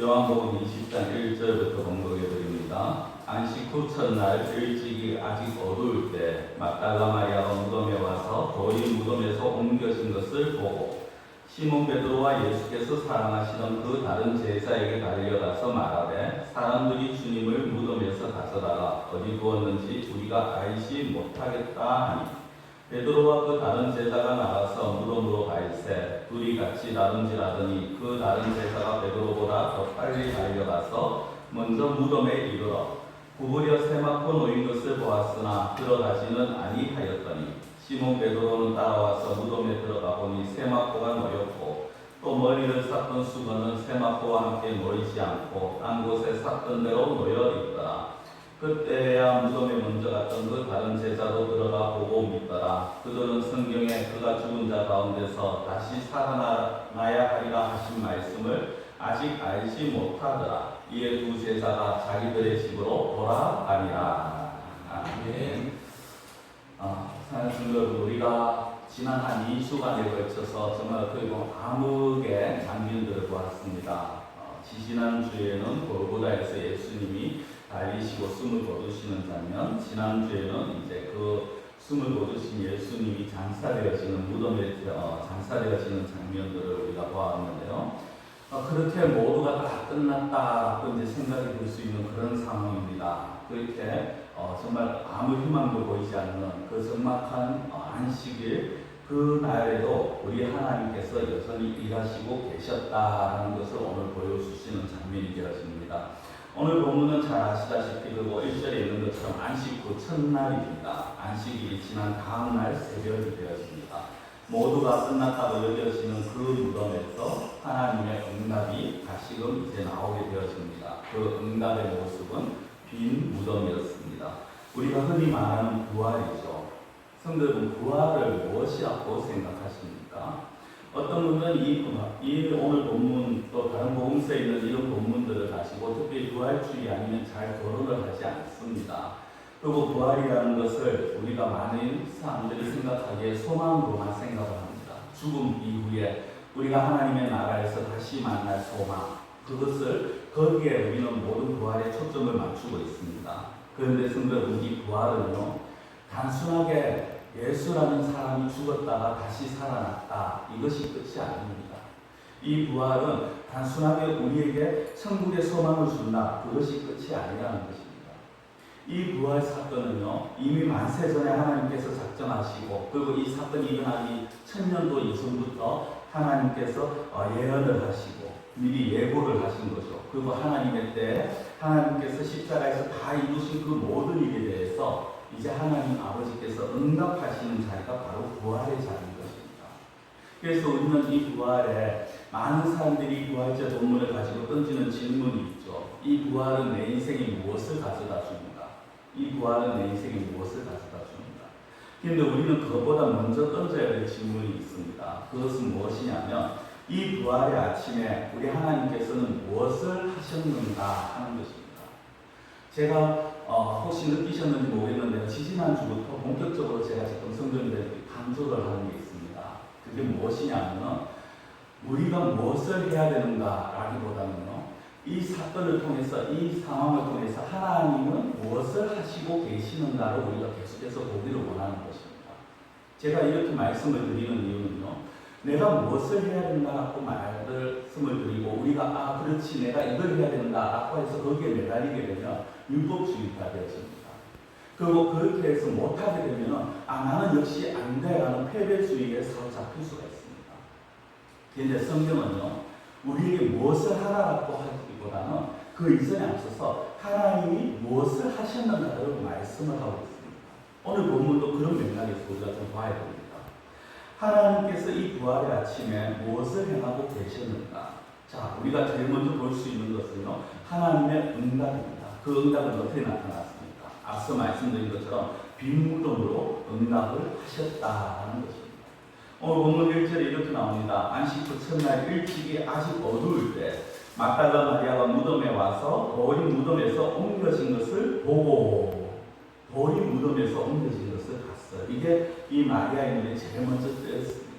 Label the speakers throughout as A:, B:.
A: 요한복음 20장 1절부터 봉독해 드립니다. 안식 후 첫날 일찍이 아직 어두울 때 막달라 마리아가 무덤에 와서 돌이 무덤에서 옮겨진 것을 보고 시몬 베드로와 예수께서 사랑하시던 그 다른 제자에게 달려가서 말하되 사람들이 주님을 무덤에서 가져다가 어디 두었는지 우리가 알지 못하겠다 하니 베드로와 그 다른 제자가 나가서 무덤으로 가일세 둘이 같이 나름질하더니 그 다른 제자가 베드로보다 더 빨리 달려가서 먼저 무덤에 이르러 구부려 세마포 놓인 것을 보았으나 들어가지는 아니하였더니 시몬 베드로는 따라와서 무덤에 들어가 보니 세마포가 놓였고 또 머리를 쌌던 수건은 세마포와 함께 놓이지 않고 딴 곳에 쌌던 대로 놓여 있더라. 그때야 무덤에 먼저 갔던 그 다른 제자도 들어가 보고 믿더라. 그들은 성경에 그가 죽은 자 가운데서 다시 살아나야 하리라 하신 말씀을 아직 알지 못하더라. 이에 두 제자가 자기들의 집으로 돌아가니라. 아멘. 사랑하는 성도 여러분, 우리가 지난 한 2주간에 걸쳐서 정말 어떻게 보면 암흑의 장면들을 보았습니다. 지지난주에는 골고다에서 예수님이 달리시고 숨을 거두시는 장면, 지난주에는 이제 그 숨을 거두신 예수님이 장사되어지는 무덤에 장사되어지는 장면들을 우리가 보았는데요. 그렇게 모두가 다 끝났다라고 이제 생각이 들 수 있는 그런 상황입니다. 그렇게 정말 아무 희망도 보이지 않는 그 적막한 안식일 그 날에도 우리 하나님께서 여전히 일하시고 계셨다라는 것을 오늘 보여주시는 장면이 되어집니다. 오늘 본문은 잘 아시다시피 그리고 1절에 있는 것처럼 안식 후 첫날입니다. 안식일이 지난 다음날 새벽이 되었습니다. 모두가 끝났다고 여겨지는 그 무덤에서 하나님의 응답이 다시금 이제 나오게 되었습니다. 그 응답의 모습은 빈 무덤이었습니다. 우리가 흔히 말하는 부활이죠. 성도 여러분, 부활을 무엇이라고 생각하십니까? 어떤 분은 이 오늘 본문 또 다른 복음서에 있는 이런 본문들을 가지고 특별히 부활주의 아니면 잘 거론을 하지 않습니다. 그리고 부활이라는 것을 우리가 많은 사람들이 생각하기에 소망으로만 생각을 합니다. 죽음 이후에 우리가 하나님의 나라에서 다시 만날 소망, 그것을 거기에 우리는 모든 부활에 초점을 맞추고 있습니다. 그런데 성도 여러분, 이 부활은요, 단순하게 예수라는 사람이 죽었다가 다시 살아났다, 이것이 끝이 아닙니다. 이 부활은 단순하게 우리에게 천국의 소망을 준다, 그것이 끝이 아니라는 것입니다. 이 부활 사건은요, 이미 만세전에 하나님께서 작정하시고, 그리고 이 사건이 일어나기 1000년도 이전부터 하나님께서 예언을 하시고 미리 예고를 하신 거죠. 그리고 하나님의 때에 하나님께서 십자가에서 다 이루신 그 모든 일에 대해서 이제 하나님 아버지께서 응답하시는 자리가 바로 부활의 자리인 것입니다. 그래서 우리는 이 부활에 많은 사람들이 부활절 본문을 가지고 던지는 질문이 있죠. 이 부활은 내 인생에 무엇을 가져다 줍니까? 이 부활은 내 인생에 무엇을 가져다 줍니까? 그런데 우리는 그것보다 먼저 던져야 될 질문이 있습니다. 그것은 무엇이냐면 이 부활의 아침에 우리 하나님께서는 무엇을 하셨는가 하는 것입니다. 제가 혹시 느끼셨는지 모르겠는데 지지난주부터 본격적으로 제가 지금 성도님들에게 강조를 하는 게 있습니다. 그게 무엇이냐면 우리가 무엇을 해야 되는가라기보다는요, 이 사건을 통해서, 이 상황을 통해서 하나님은 무엇을 하시고 계시는가를 우리가 계속해서 보기를 원하는 것입니다. 제가 이렇게 말씀을 드리는 이유는요, 내가 무엇을 해야 된다라고 말씀을 드리고 우리가 그렇지 내가 이걸 해야 된다라고 해서 거기에 매달리게 되면 율법주의가 되어집니다. 그리고 그렇게 해서 못하게 되면 나는 역시 안 돼라는 패배주의에 사로잡힐 수가 있습니다. 그런데 성경은요, 우리에게 무엇을 하라고 하기보다는 그 이전에 앞서서 하나님이 무엇을 하셨는가를 말씀을 하고 있습니다. 오늘 본문도 그런 맥락에서 우리가 좀 봐야 됩니다. 하나님께서 이 부활의 아침에 무엇을 행하고 계셨는가? 자, 우리가 제일 먼저 볼 수 있는 것은요, 하나님의 응답입니다. 그 응답은 어떻게 나타났습니까? 앞서 말씀드린 것처럼 빈 무덤으로 응답을 하셨다는 것입니다. 오늘 본문 1절에 이렇게 나옵니다. 안식 후 첫날 일찍이 아직 어두울 때 막달라 마리아가 무덤에 와서 돌이 무덤에서 옮겨진 것을 보고, 돌이 무덤에서 옮겨진 것을 봤어요. 이게 이 마리아의 눈에 제일 먼저 뜨였습니다.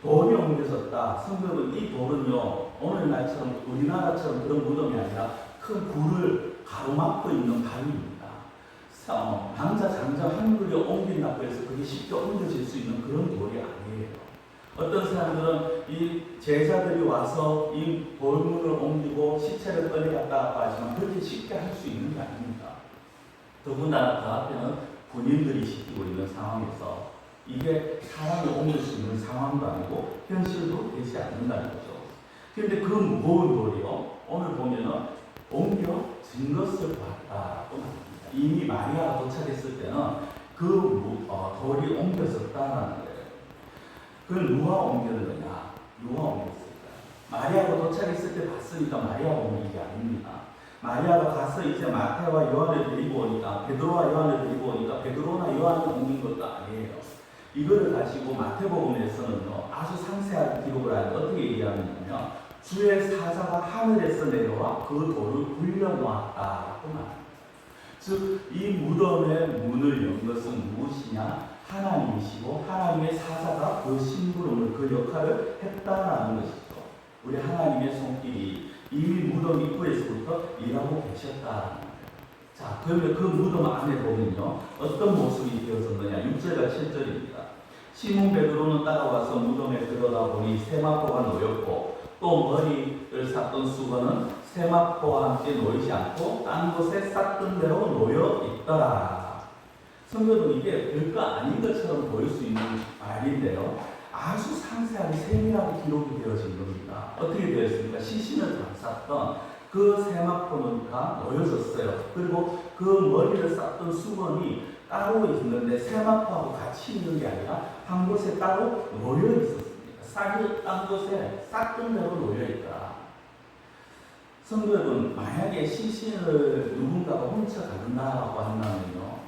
A: 돌이 옮겨졌다. 성경은 이 돌은요, 오늘날처럼 우리나라처럼 그런 무덤이 아니라 큰 굴을 가로막고 있는 바위입니다. 남자 장자 한 그리 옮긴다고 해서 그게 쉽게 옮겨질 수 있는 그런 돌이 아니에요. 어떤 사람들은 이 제자들이 와서 이 돌문을 옮기고 시체를 꺼내갔다고 하지만 그렇게 쉽게 할 수 있는 게 아닙니다. 더군다나 그 앞에는 군인들이 지키고 있는 상황에서 이게 사람이 옮길 수 있는 상황도 아니고 현실도 되지 않는다는 거죠. 그런데 그 무거운 돌이요, 오늘 보면은 옮겨진 것을 보았다고 합니다. 이미 마리아가 도착했을 때는 그 돌이 옮겨졌다는 거예요. 그걸 누가 옮겼느냐? 누가 옮겼을까? 마리아가 도착했을 때 봤으니까 마리아가 옮긴 게 아닙니다. 마리아가 가서 이제 마태와 요한을 데리고 오니까, 베드로와 요한을 데리고 오니까 베드로나 요한을 옮긴 것도 아니에요. 이거를 가지고 마태복음에서는요, 아주 상세하게 기록을 하는데 어떻게 얘기하느냐면 주의 사자가 하늘에서 내려와 그 돌을 굴려놓았다라고 말합니다. 즉, 이 무덤의 문을 연 것은 무엇이냐? 하나님이시고 하나님의 사자가 그 심부름을, 그 역할을 했다라는 것이죠. 우리 하나님의 손길이 이미 무덤 입구에서부터 일하고 계셨다라는 거예요. 자, 그러면 그 무덤 안에 보면요, 어떤 모습이 되어졌느냐? 6절과 7절입니다. 시몬 베드로는 따라와서 무덤에 들어가 보니 세마포가 놓였고 또 머리를 쌌던 수건은 세마포와 함께 놓이지 않고 딴 곳에 쌌던 대로 놓여 있더라. 성경은 이게 별거 아닌 것처럼 보일 수 있는 말인데요, 아주 상세하게 세밀하게 기록이 되어진 겁니다. 어떻게 되었습니까? 시신을 감쌌던 그 세마포는 다 놓여졌어요. 그리고 그 머리를 쌌던 수건이 따로 있는데 세마포하고 같이 있는 게 아니라 한 곳에 따로 놓여 있었습니다. 딴 곳에 쌌던 대로 놓여 있다. 성경은 만약에 시신을 누군가가 훔쳐간다라고 한다면요,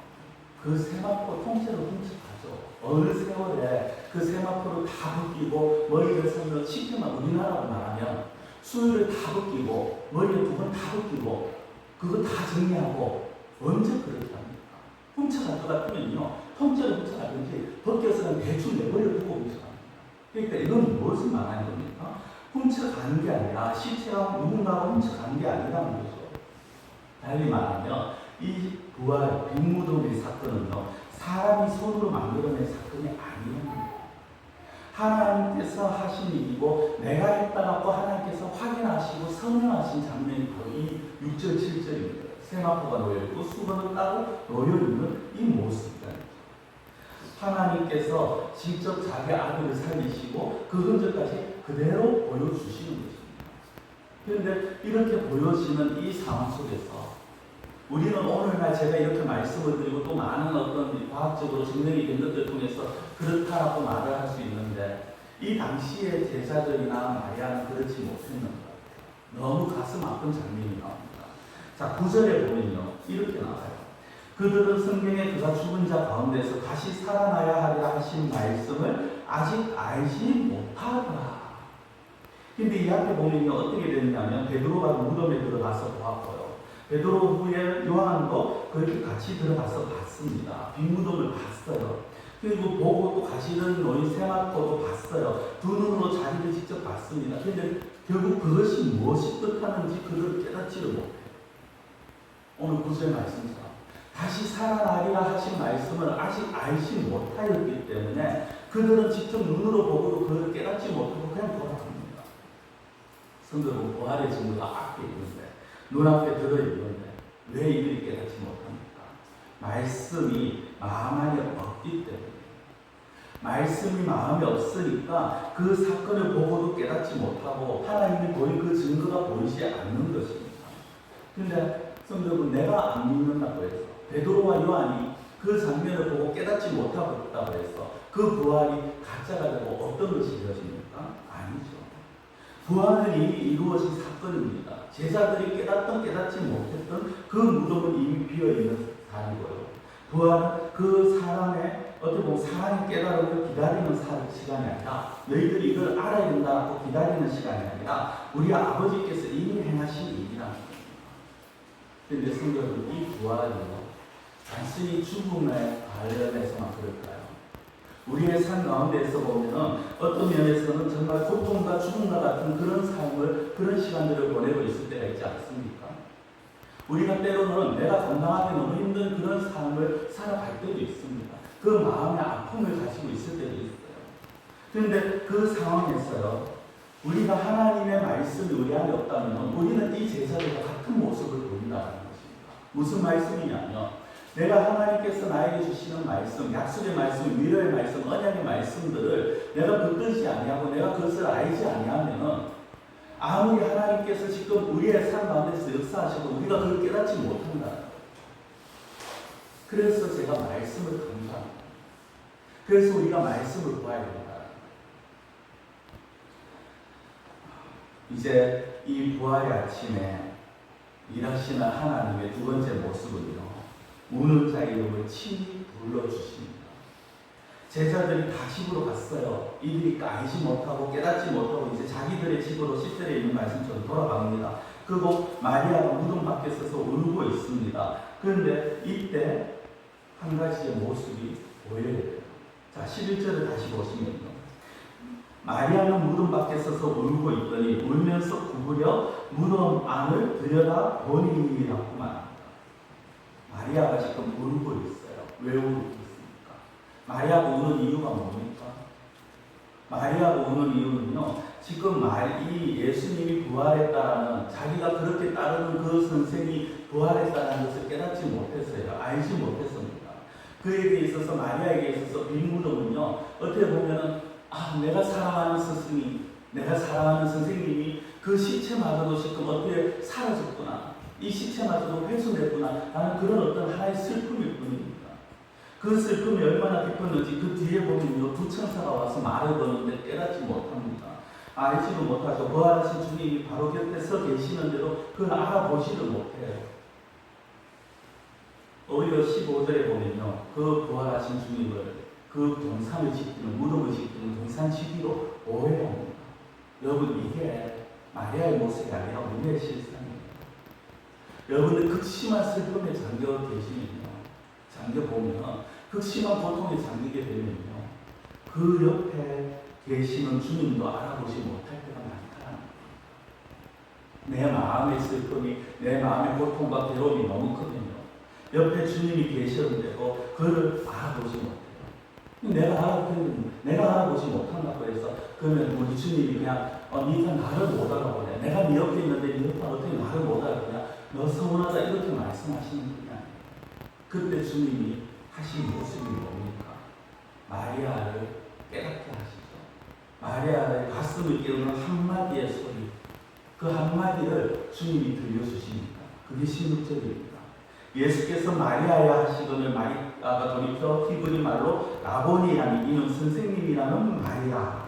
A: 그 세마포 통째로 훔쳐가죠. 어느 세월에 그 세마포를 다 벗기고 머리를 쓰면 쉽게만 우리나라로 말하면 수유를 다 벗기고 머리를 두 번 다 벗기고 그거 다 정리하고 언제 그렇게 합니까? 훔쳐갈 것 같으면요, 통째로 훔쳐가든지 벗겨서는 대충 내버려 두고 훔쳐갑니다. 그러니까 이건 무엇을 말하는 겁니까? 훔쳐가는 게 아니라 시체가 누군가가 훔쳐가는 게 아니라는 거죠. 달리 말하면 이 부활 빈무덤의 사건은요, 사람이 손으로 만들어낸 사건이 아니에요. 하나님께서 하신 일이고 내가 했다라고 하나님께서 확인하시고 선언하신 장면이 바로 이 6절 7절입니다. 세마포가 놓여있고 수건을 따로 놓여있는 이 모습이다. 하나님께서 직접 자기 아들을 살리시고 그 흔적까지 그대로 보여주시는 것입니다. 그런데 이렇게 보여지는 이 상황 속에서 우리는 오늘날 제가 이렇게 말씀을 드리고 또 많은 어떤 과학적으로 증명이 된 것들 통해서 그렇다라고 말을 할 수 있는데, 이 당시의 제자들이나 마리아는 그렇지 못했는 것 같아요. 너무 가슴 아픈 장면이 나옵니다. 자, 9절에 보면요, 이렇게 나와요. 그들은 성경에 그가 죽은 자 가운데서 다시 살아나야 하리라 하신 말씀을 아직 알지 못하더라. 근데 이 앞에 보면요, 어떻게 됐냐면 베드로가 무덤에 들어가서 보았고요, 베드로 후에 요한도 그렇게 같이 들어가서 봤습니다. 빈무덤을 봤어요. 그리고 보고 또 가시는 노인 세마포도 봤어요. 두 눈으로 자기를 직접 봤습니다. 그런데 결국 그것이 무엇이 뜻하는지 그들을 깨닫지를 못해요. 오늘 9절 말씀처럼 다시 살아나리라 하신 말씀을 아직 알지 못하였기 때문에 그들은 직접 눈으로 보고도 그걸 깨닫지 못하고 그냥 돌아갑니다. 성경은 부활의 증거가 앞에 있는데, 눈앞에 들어있는데 왜 이들이 깨닫지 못합니까? 말씀이 마음 안에 없기 때문에. 말씀이 마음에 없으니까 그 사건을 보고도 깨닫지 못하고 하나님이 보인 그 증거가 보이지 않는 것입니다. 그런데 성경은 내가 안 믿는다고 해서 베드로와 요한이 그 장면을 보고 깨닫지 못하고 있다고 해서 그 부활이 가짜가 되고 어떤 것이 되어집니까? 아니죠. 부활은 이미 이루어진 사건입니다. 제자들이 깨닫던 깨닫지 못했던 그 무덤은 이미 비어있는 사람이고요. 부활은 그 사람의 어떻게 보면 사람이 깨달음을 기다리는 시간이 아니라, 너희들이 이걸 알아야 된다고 기다리는 시간이 아니라 우리 아버지께서 이미 행하신 일이라는 겁니다. 그런데 성경은 이 부활이요, 단순히 죽음에 관련해서만 그럴까요? 우리의 삶 가운데에서 보면은 어떤 면에서는 정말 고통과 죽음과 같은 그런 삶을, 그런 시간들을 보내고 있을 때가 있지 않습니까? 우리가 때로는 내가 감당하기 너무 힘든 그런 삶을 살아갈 때도 있습니다. 그 마음의 아픔을 가지고 있을 때도 있어요. 그런데 그 상황에서요, 우리가 하나님의 말씀이 우리 안에 없다면 우리는 이 제자들과 같은 모습을 보인다는 것입니다. 무슨 말씀이냐면, 내가 하나님께서 나에게 주시는 말씀, 약속의 말씀, 위로의 말씀, 언약의 말씀들을 내가 붙들지 아니하고 내가 그것을 알지 아니하면 아무리 하나님께서 지금 우리의 삶 가운데서 역사하셔도 우리가 그걸 깨닫지 못한다. 그래서 제가 말씀을 강조합니다. 그래서 우리가 말씀을 보아야 된다. 이제 이 부활의 아침에 일하시는 하나님의 두 번째 모습은요, 우는 자 이름을 친히 불러주십니다. 제자들이 다 집으로 갔어요. 이들이 알지 못하고 깨닫지 못하고 이제 자기들의 집으로 10절에 있는 말씀처럼 돌아갑니다. 그리고 마리아가 무덤 밖에 서서 울고 있습니다. 그런데 이때 한 가지의 모습이 보여야 돼요. 자, 11절을 다시 보시면요, 마리아는 무덤 밖에 서서 울고 있더니 울면서 구부려 무덤 안을 들여다 보니라고만. 마리아가 지금 울고 있어요. 왜 울고 있습니까? 마리아가 우는 이유가 뭡니까? 마리아가 우는 이유는요, 지금 이 예수님이 부활했다라는, 자기가 그렇게 따르는 그 선생이 부활했다는 것을 깨닫지 못했어요. 알지 못했습니다. 그에게 있어서, 마리아에게 있어서 빈 무덤은요, 어떻게 보면은 내가 사랑하는 스승이, 내가 사랑하는 선생님이 그 시체마저도 지금 어떻게 사라졌구나, 이 시체마저도 훼손됐구나 라는 그런 어떤 하나의 슬픔일 뿐입니다. 그 슬픔이 얼마나 깊었는지 그 뒤에 보면요, 두 천사가 와서 말을 거는데 깨닫지 못합니다. 알지도 못하죠. 부활하신 주님이 바로 곁에 서 계시는데도 그걸 알아보지도 못해요. 오히려 15절에 보면요, 그 부활하신 주님을 그 동산을 지키는, 무덤을 지키는 동산지기로 오해합니다. 여러분, 이게 마리아의 모습이 아니라 우리의 실상입니다. 여러분들 극심한 슬픔에 잠겨 계시면요, 잠겨보면, 극심한 고통에 잠기게 되면요, 그 옆에 계시는 주님도 알아보지 못할 때가 많다. 내 마음의 슬픔이, 내 마음의 고통과 괴로움이 너무 크면요, 옆에 주님이 계셨는데도 그를 알아보지 못해요. 내가 알아보지 못한다고 해서, 그러면 우리 주님이 그냥 네가 나를 못 알아보냐, 내가 네 옆에 있는데 네 옆에 어떻게 나를 못 알아보냐, 너 서운하다, 이렇게 말씀하시는 분이 아니에요. 그때 주님이 하신 모습이 뭡니까? 마리아를 깨닫게 하시죠. 마리아의 가슴을 깨우는 한마디의 소리, 그 한마디를 주님이 들려주십니다. 그게 16절입니다. 예수께서 마리아야 하시거늘 마리아가 돌이켜 히브리 말로 라보니라는, 이는 선생님이라는 마리아.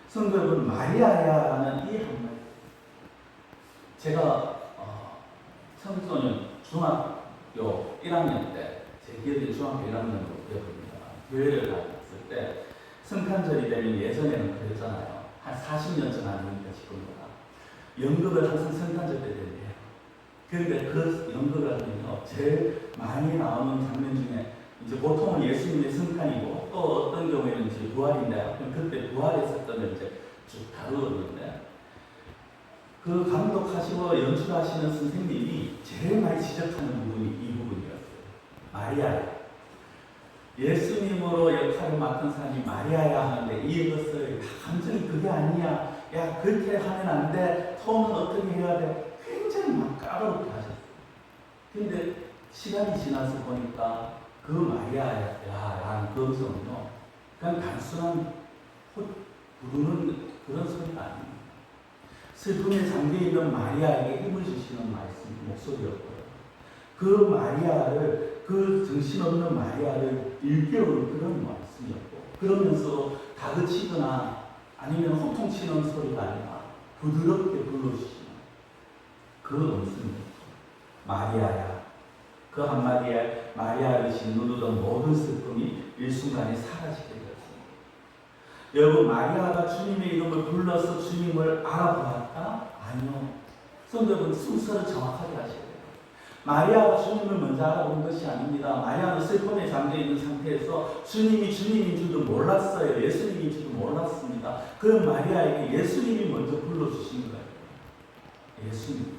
A: 성도 여러분, 마리아야라는 이 한마디, 제가 청소년 중학교 1학년 때, 제 기억에 중학교 1학년으로 기억합니다. 교회를 다녔을 때 성탄절이 되면, 예전에는 그랬잖아요. 한 40년 전 아닙니까 지금보다. 연극을 항상 성탄절 때 된대요. 그런데 그 연극을 하면요, 제일 많이 나오는 장면 중에, 이제 보통은 예수님의 성탄이고 또 어떤 경우에는 이제 부활인데, 그럼 그때 부활했었던 이제 쭉 다루었는데, 그 감독하시고 연출하시는 선생님이 제일 많이 지적하는 부분이 이 부분이었어요. 마리아야. 예수님으로 역할을 맡은 사람이 마리아야 하는데, 이것을 감정이 그게 아니야, 야 그렇게 하면 안 돼, 톤은 어떻게 해야 돼, 굉장히 막 까다롭게 하셨어요. 근데 시간이 지나서 보니까 그 마리아야라는 그 음성은요, 그냥 단순한 부르는 그런 소리가 아닙니다. 슬픔에 잠겨있는 마리아에게 힘을 주시는 말씀, 목소리였고요. 그 마리아를, 그 정신없는 마리아를 일깨우는 그런 말씀이었고, 그러면서 다그치거나 아니면 호통치는 소리가 아니라 부드럽게 불러주시는 그 음성이었죠. 마리아야. 그 한마디에 마리아를 짓누르던 모든 슬픔이 일순간에 사라지게 되었습니다. 여러분, 마리아가 주님의 이름을 불러서 주님을 알아보았다? 아니요. 성도 여러분, 순서를 정확하게 하셔야 돼요.
B: 마리아가 주님을 먼저 알아본 것이 아닙니다. 마리아는 슬픔에 잠겨있는 상태에서 주님이 주님인 줄도 몰랐어요. 예수님인 줄도 몰랐습니다. 그 마리아에게 예수님이 먼저 불러주신 거예요. 예수님.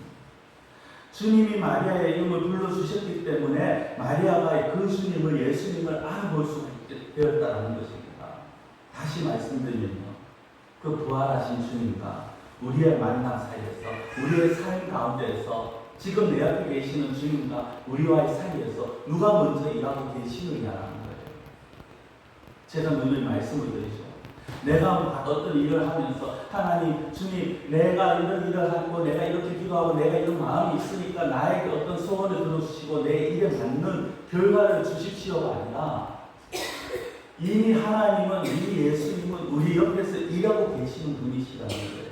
B: 주님이 마리아의 이름을 불러주셨기 때문에 마리아가 그 주님을, 예수님을 알아볼 수가 되었다는 것입니다. 다시 말씀드리면요, 그 부활하신 주님과 우리의 만남 사이에서, 우리의 삶 가운데에서, 지금 내 앞에 계시는 주님과 우리와의 사이에서 누가 먼저 일하고 계시느냐라는 거예요. 제가 늘 말씀을 드리죠. 내가 어떤 일을 하면서 하나님, 주님, 내가 이런 일을 하고 내가 이렇게 기도하고 내가 이런 마음이 있으니까 나에게 어떤 소원을 들어주시고 내 일에 맞는 결과를 주십시오가 아니라, 이미 하나님은, 이미 예수님은 우리 옆에서 일하고 계시는 분이시라는 거예요.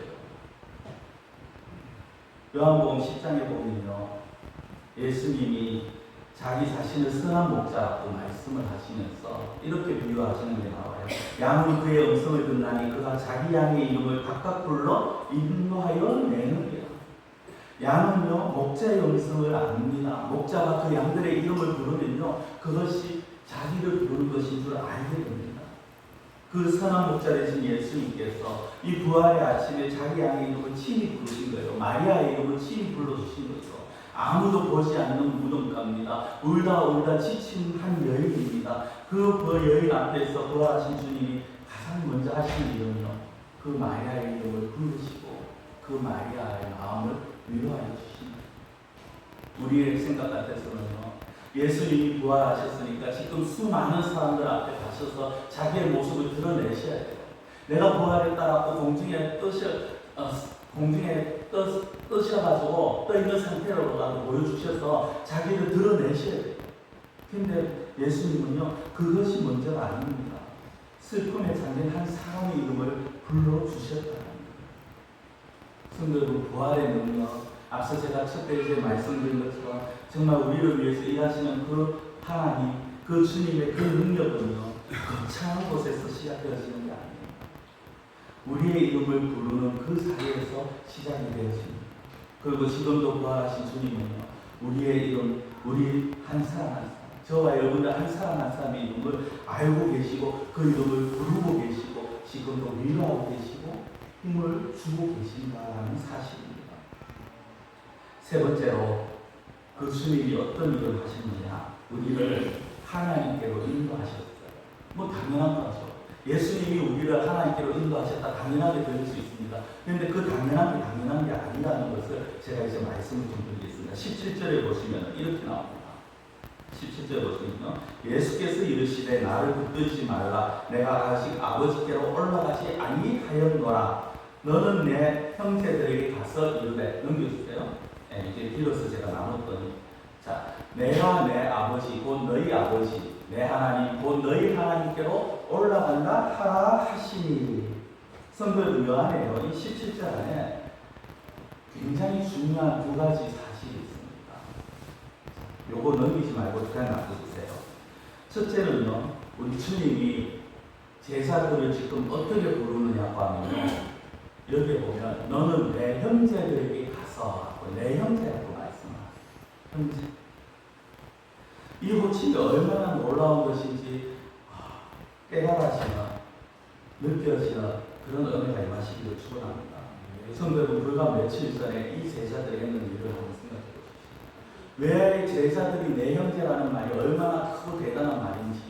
B: 요한복음 10장에 보면요, 예수님이 자기 자신을 선한 목자라고 말씀을 하시면서 이렇게 비유하시는 게 나와요. 양은 그의 음성을 듣나니 그가 자기 양의 이름을 각각 불러 인도하여 내느니라. 양은요, 목자의 음성을 압니다. 목자가 그 양들의 이름을 부르면요, 그것이 자기를 부르는 것인 줄 알게 됩니다. 그 선한 목자 되신 예수님께서 이 부활의 아침에 자기 양의 이름을 친히 부르신 거예요. 마리아의 이름을 친히 불러주신 거죠. 아무도 보지 않는 무덤가입니다. 울다 지친 한 여인입니다. 그 여인 앞에서 부활하신 주님이 가장 먼저 하신 일은요, 그 마리아의 이름을 부르시고 그 마리아의 마음을 위로하여 주십니다. 우리의 생각 같아서는요, 예수님이 부활하셨으니까 지금 수많은 사람들 앞에 가셔서 자기의 모습을 드러내셔야 돼요. 내가 부활했다라고 공중에 떠셔가지고 떠있는 상태로라도 보여주셔서 자기를 드러내셔야 돼요. 근데 예수님은요, 그것이 먼저가 아닙니다. 슬픔에 잠긴 한 사람의 이름을 불러주셨다는 거예요. 성도 여러분, 부활의 능력, 앞서 제가 첫 페이지에 말씀드린 것처럼 정말 우리를 위해서 일하시는 그 하나님, 그 주님의 그 능력은요, 거창한 곳에서 시작되어지는 게 아니에요. 우리의 이름을 부르는 그 사이에서 시작이 되어집니다. 그리고 지금도 부활하신 주님은요, 우리의 이름, 우리 한 사람 한 사람, 저와 여러분들 한 사람 한 사람의 이름을 알고 계시고 그 이름을 부르고 계시고 지금도 위로하고 계시고 힘을 주고 계신다는 사실입니다. 세 번째로, 그 주님이 어떤 일을 하셨느냐, 우리를 하나님께로 인도하셨어요. 뭐 당연한 거죠. 예수님이 우리를 하나님께로 인도하셨다, 당연하게 들릴 수 있습니다. 그런데 그 당연한 게 아니라는 것을 제가 이제 말씀을 좀 드리겠습니다. 17절에 보시면 이렇게 나옵니다. 17절에 보시면요, 예수께서 이르시되 나를 붙들지 말라. 내가 아직 아버지께로 올라가지 아니하였노라. 너는 내 형제들에게 가서 이르되, 넘겨주세요. 이제 빌어서 제가 나눴더니, 자, 내가 내 아버지 곧 너희 아버지 내 하나님 곧 너희 하나님께로 올라간다 하라 하시니. 성도들 묘하네요. 이 17절 안에 굉장히 중요한 두 가지 사실이 있습니다. 요거 넘기지 말고 그냥 놔두세요. 첫째는요, 우리 주님이 제자들을 지금 어떻게 부르느냐고 하면요, 여기에 보면 너는 내 형제들에게 가서, 내 형제라고 말씀합니다. 형제. 이 호칭이 얼마나 놀라운 것인지 깨달아지나 느껴지나 그런 은혜가 임하시기를 축원합니다. 성도여러분, 불과 며칠 전에 이 제자들이 했는 일을 한번 생각해 보십시오. 왜 제자들이 내 형제라는 말이 얼마나 크고 대단한 말인지,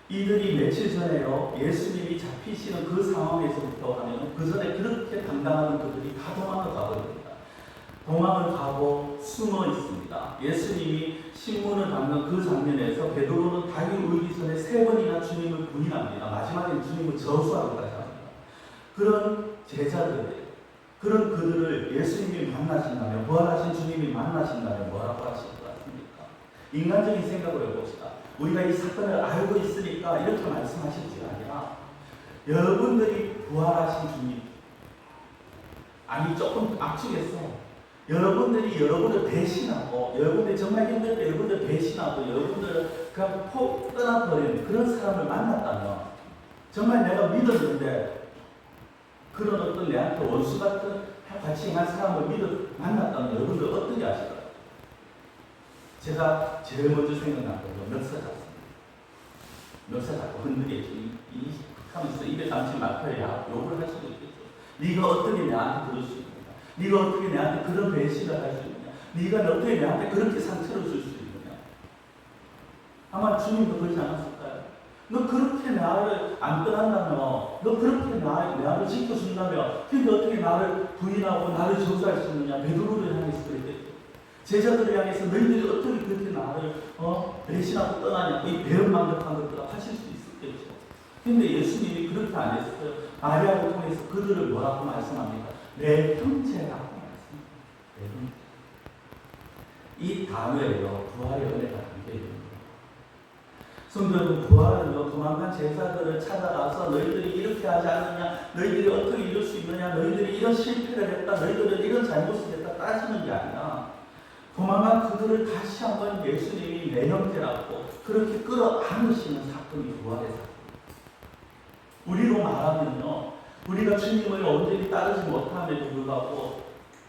B: 이들이 며칠 전에요, 예수님이 잡히시는 그 상황에서부터 하면 그 전에 그렇게 당당한 그들이 다 도망을 가버립니다. 도망을 가고 숨어 있습니다. 예수님이 신문을 받는 그 장면에서 베드로는 닭이 울기 전에 3번이나 주님을 부인합니다. 마지막에 주님을 저주하기까지 합니다. 그런 제자들, 그런 그들을 예수님이 만나신다면, 부활하신 주님이 만나신다면 뭐라고 하실 것 같습니까? 인간적인 생각을 해봅시다. 우리가 이 사건을 알고 있으니까 이렇게 말씀하실 줄 아니라, 여러분들이 부활하신 주님, 아니 조금 압축했어. 여러분들이 여러분을 배신하고, 여러분들이 정말 힘들 때 여러분들 배신하고, 여러분들을 그냥 폭 떠나버리는 그런 사람을 만났다면, 정말 내가 믿었는데 그런 어떤 내한테 원수 같은 같이 한 사람을 만났다면 여러분들 어떻게 하실까요? 제가 제일 먼저 생각난 거는 멱살 잡습니다. 멱살 잡고 흔들겠죠. 하면서 입에 담지 말거야 욕을 할 수도 있겠죠. 네가 어떻게 내한테 그럴 수 있느냐? 네가 어떻게 내한테 그런 배신을 할 수 있느냐? 네가 어떻게 내한테 그렇게 상처를 줄 수 있느냐? 아마 주님도 그러지 않았을까요? 너 그렇게 나를 안 떠난다며, 너 그렇게 나를 지켜준다며, 근데 어떻게 나를 부인하고 나를 저주할 수 있느냐? 베드로를 향해서 그랬겠죠. 제자들을 향해서 너희들이 어떻게 그렇게 나를 배신하고 떠나냐고 이 배은망덕한 것들을 하실 수 있었겠죠. 근데 예수님이 그렇게 안 했어요. 마리아를 통해서 그들을 뭐라고 말씀합니까? 내 형제라고 말씀합니다. 이 단어예요. 부활의 은혜가 담겨있는 거예요. 성도는 부활은요, 도망간 제자들을 찾아가서 너희들이 이렇게 하지 않느냐, 너희들이 어떻게 이럴 수 있느냐, 너희들이 이런 실패를 했다, 너희들은 이런 잘못을 했다 따지는 게 아니라 도망간 그들을 다시 한번 예수님이 내 형제라고 그렇게 끌어안으시는 사건이 부활의 사건. 우리로 말하면요, 우리가 주님을 온전히 따르지 못함에도 불구하고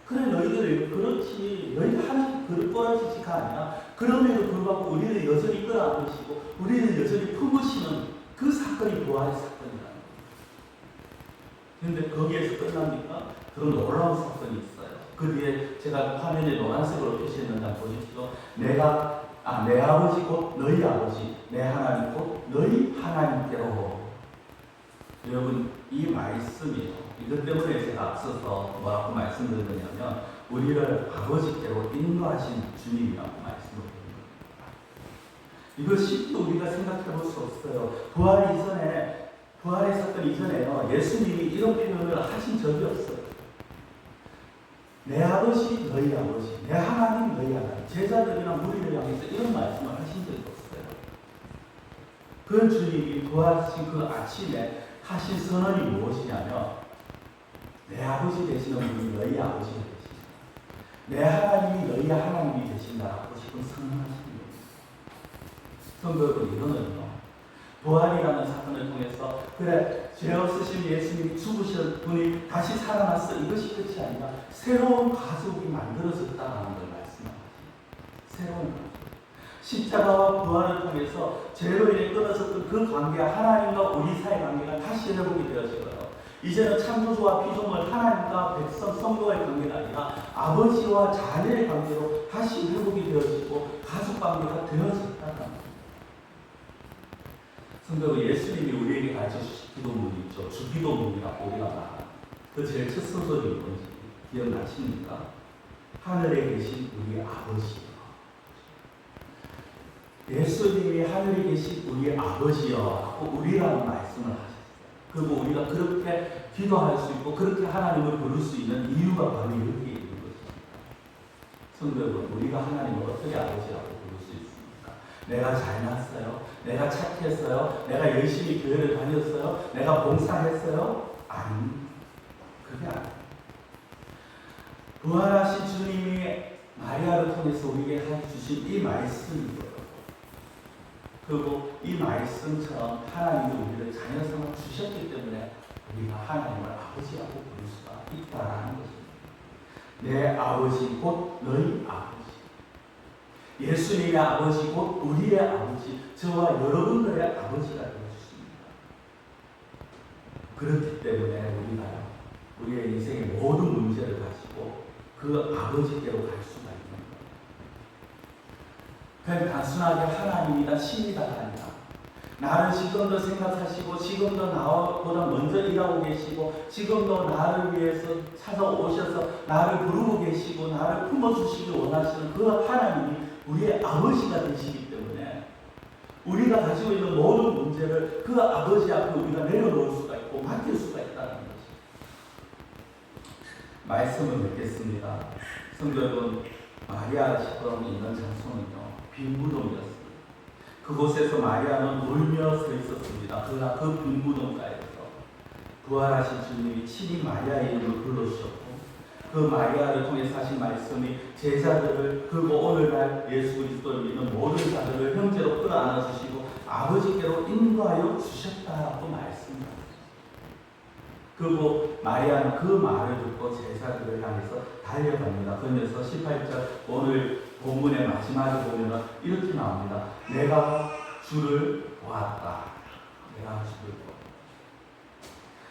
B: 그래 너희들 그렇지 너희들 하나님 그릇 꼬라지지가 아니야. 그럼에도 불구하고 우리를 여전히 끌어안으시고 우리를 여전히 품으시는 그 사건이 부활의 사건이라는 거예요. 그런데 거기에서 끝납니까? 그런 놀라운 사건이 있어요. 그 뒤에 제가 화면에 노란색으로 표시했는지 한번 보십시오. 내 아버지 곧 너희 아버지, 내 하나님 곧 너희 하나님께로. 여러분 이 말씀이요. 이것 때문에 제가 앞서서 뭐라고 말씀드렸냐면 우리를 아버지께로 인도하신 주님이라고 말씀을 드립니다. 이거 쉽게 우리가 생각해 볼 수 없어요. 부활의 사건 이전에요. 예수님이 이런 표현을 하신 적이 없어요. 내 아버지 너희 아버지, 내 하나님 너희 하나님. 제자들이나 무리를 향해서 이런 말씀을 하신 적이 없어요. 그 주님이 부활하신 그 아침에 하신 선언이 무엇이냐면 내 아버지 되시는 분이 너희 아버지가 되신다. 내 하나님이 너희 하나님이 되신다라고 지금 선언하시는 겁니다. 성도 여러분, 이거는요, 부활이라는 사건을 통해서 그래 죄 없으신 예수님이 죽으신 분이 다시 살아났어 이것이 끝이 아니라 새로운 가족이 만들어졌다는 걸 말씀합니다. 새로운 가족. 십자가와 부활을 통해서 죄로 인해 끊어졌던 그 관계, 하나님과 우리 사이의 관계가 다시 회복이 되어지고요. 이제는 창조주와 피조물, 하나님과 백성, 성도의 관계가 아니라 아버지와 자녀의 관계로 다시 회복이 되어지고 가족 관계가 되어졌다는 겁니다. 성도 예수님이 우리에게 가르쳐주신 기도문이 있죠. 주기도문이라고 우리가 말합니다. 그 제일 첫 소절이 뭔지 기억나십니까? 하늘에 계신 우리 아버지요. 예수님이 하늘에 계신 우리 아버지여 하고 우리라는 말씀을 하셨어요. 그리고 우리가 그렇게 기도할 수 있고 그렇게 하나님을 부를 수 있는 이유가 바로 여기에 있는 것입니다. 성도 여러분, 우리가 하나님을 어떻게 아버지라고 부를 수 있습니까? 내가 잘났어요? 내가 착했어요? 내가 열심히 교회를 다녔어요? 내가 봉사했어요? 아니, 그게 아니에요. 부활하신 주님이 마리아를 통해서 우리에게 해주신 이 말씀이고요. 그리고 이 말씀처럼 하나님이 우리를 자녀 삼아 주셨기 때문에 우리가 하나님을 아버지라고 부를 수가 있다라는 것입니다. 내 아버지 곧 너희 아버지. 예수님의 아버지 곧 우리의 아버지, 저와 여러분들의 아버지가 되어주십니다. 그렇기 때문에 우리가 우리의 인생의 모든 문제를 가지고 그 아버지께로 갈 수가 있는 거예요. 그냥 단순하게 하나님이다 신이다가 아니라 나를 지금도 생각하시고 지금도 나보다 먼저 일하고 계시고 지금도 나를 위해서 찾아오셔서 나를 부르고 계시고 나를 품어주시기 원하시는 그 하나님이 우리의 아버지가 되시기 때문에 우리가 가지고 있는 모든 문제를 그 아버지 앞에 우리가 내려놓을 수가 있고 맡길 수가 있다는 것입니다. 말씀을 맺겠습니다. 성도 여러분, 마리아 집으로 있는 장소는요 빈 무덤이었습니다. 그곳에서 마리아는 울며 서 있었습니다. 그러나 그 빈 무덤가에서 부활하신 주님이 친히 마리아의 이름을 불러주셨고 그 마리아를 통해서 하신 말씀이 제자들을 그리고 오늘날 예수 그리스도를 믿는 모든 자들을 형제로 끌어안아 주시고 아버지께로 인도하여 주셨다고 말씀합니다. 그리고 마리아는 그 말을 듣고 제사들을 향해서 달려갑니다. 그러면서 18절 오늘 본문의 마지막에 보면 이렇게 나옵니다. 내가 주를 보았다. 내가 주를 보았다.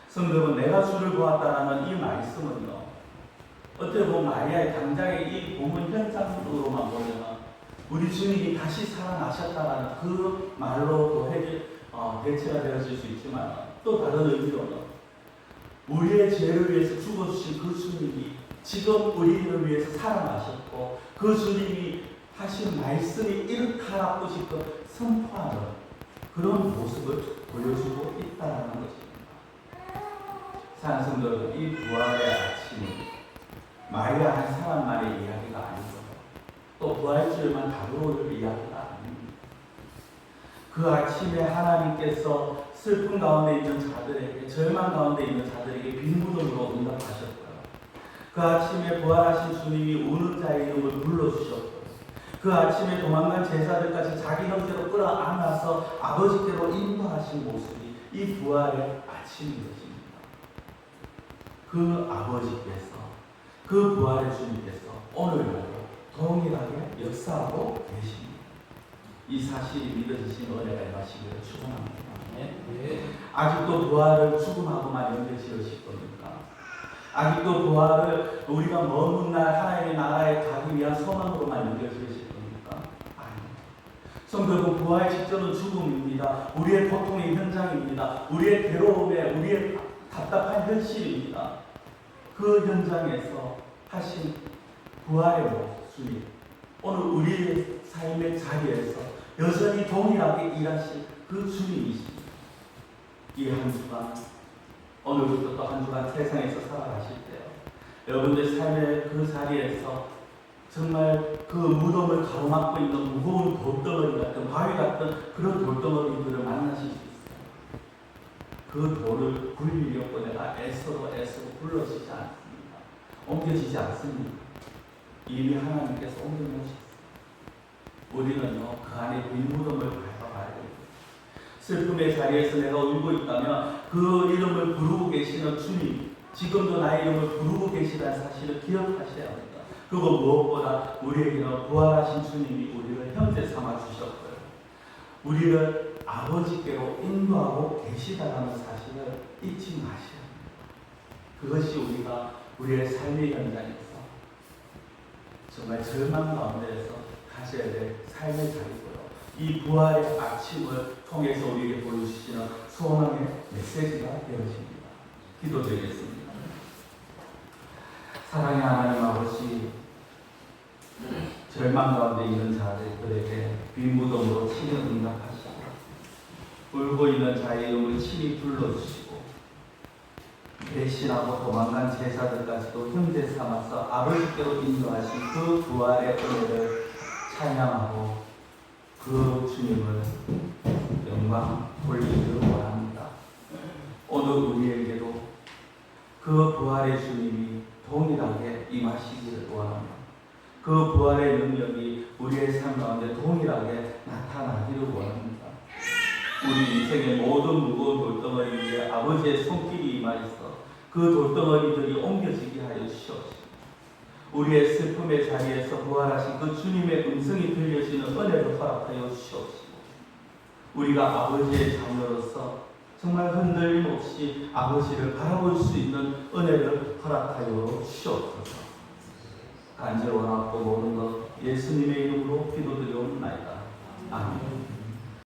B: 성경은 내가 주를 보았다라는 이 말씀은요, 어떻게 보면 마리아의 당장의 이 본문 현상으로만 보면 우리 주님이 다시 살아나셨다라는 그 말로 또 대체가 되어질 수 있지만 또 다른 의미로는 우리의 죄를 위해서 죽어주신 그 주님이 지금 우리를 위해서 살아나셨고 그 주님이 하신 말씀이 이렇다라고 지금 선포하는 그런 모습을 보여주고 있다는 것입니다. 사랑하는 성도 여러분, 이 부활의 아침은 마리아 한 사람만의 이야기가 아니고 또 부활주일만 다루어올 이야기가 아닙니다. 그 아침에 하나님께서 슬픔 가운데 있는 자들에게, 절망 가운데 있는 자들에게 빈 무덤으로 응답하셨고요. 그 아침에 부활하신 주님이 우는 자의 이름을 불러주셨고, 그 아침에 도망간 제사들까지 자기 형제로 끌어안아서 아버지께로 인도하신 모습이 이 부활의 아침인 것입니다. 그 아버지께서, 그 부활의 주님께서 오늘도 동일하게 역사하고 계십니다. 이 사실이 믿어지신 은혜가 임하시기를 축원합니다. 아직도 부활을 죽음하고만 연결지으실 겁니까? 아직도 부활을 우리가 먼 훗날 하나님의 나라에 가기 위한 소망으로만 연결지으실 겁니까? 아닙니다. 성도는 부활 직전은 죽음입니다. 우리의 고통의 현장입니다. 우리의 괴로움에 우리의 답답한 현실입니다. 그 현장에서 하신 부활의 모습이 오늘 우리의 삶의 자리에서 여전히 동일하게 일하신 그 주님이십니다. 이 한 주간, 오늘부터 또 한 주간 세상에서 살아가실 때요, 여러분들 삶의 그 자리에서 정말 그 무덤을 가로막고 있는 무거운 돌덩어리 같은, 바위 같은 그런 돌덩어리들을 만나실 수 있어요. 그 돌을 굴리려고 내가 애써도 굴러지지 않습니다. 옮겨지지 않습니다. 이미 하나님께서 옮겨놓으셨어요. 우리는요, 그 안에 빈 무덤을 밟아가야 됩니다. 슬픔의 자리에서 내가 울고 있다면 그 이름을 부르고 계시는 주님, 지금도 나의 이름을 부르고 계시다는 사실을 기억하셔야 합니다. 그리고 무엇보다 우리에게는 부활하신 주님이 우리를 형제 삼아 주셨고요, 우리를 아버지께로 인도하고 계시다는 사실을 잊지 마셔야 합니다. 그것이 우리가 우리의 삶의 현장에서 정말 절망 가운데에서 가져야 될 삶의 자리고요, 이 부활의 아침을 통해서 우리에게 보여주시는 소망의 메시지가 되어집니다. 기도드리겠습니다. 사랑의 하나님 아버지, 절망 가운데 있는 자들에게 빈 무덤으로 친히 응답하시고, 울고 있는 자의 이름을 친히 불러주시고, 배신하고 도망간 제사들까지도 형제 삼아서 아버지께로 인도하신 그 부활의 은혜를 찬양하고 그 주님을 영광 돌리기를 원합니다. 오늘 우리에게도 그 부활의 주님이 동일하게 임하시기를 원합니다. 그 부활의 능력이 우리의 삶 가운데 동일하게 나타나기를 원합니다. 우리 인생의 모든 무거운 돌덩어리 위에 아버지의 손길이 임하여서 그 돌덩어리들이 옮겨지게 하여 주시옵소서. 우리의 슬픔의 자리에서 부활하신 그 주님의 음성이 들려지는 은혜를 허락하여 주시옵시고, 우리가 아버지의 자녀로서 정말 흔들림 없이 아버지를 바라볼 수 있는 은혜를 허락하여 주시옵소서. 간절히 원하고 모든 것 예수님의 이름으로 기도드리옵나이다. 아멘.